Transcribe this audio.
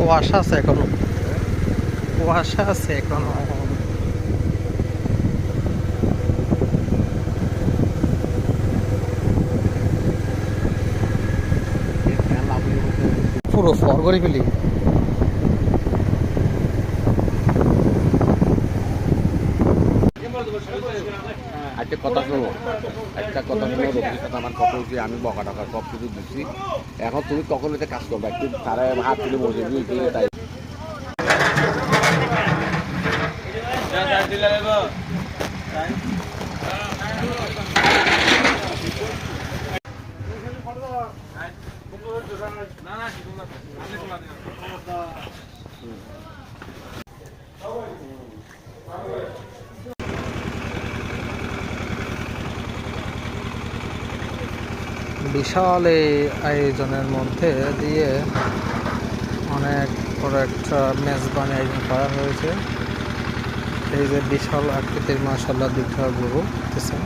কুয়াশা আছে এখনো, কুয়াশা আছে এখনো। পুরো ফর করে ফেলি। একটা কথা শোনো, একটা কথা শোনো, রোগীর সাথে আমার কথা হচ্ছে, আমি বকা টাকা সব কিছু দিচ্ছি, এখন তুমি তখন এতে কাজ করবে, একটু তারা হাত তুলে বসে দিয়ে তাই বিশাল এই আয়োজনের মধ্যে দিয়ে অনেক বড় একটা মেজবানি আয়োজন করা হয়েছে। এই যে বিশাল আকৃতির মাশাআল্লাহ দুইটা গরু দেখতেছেন।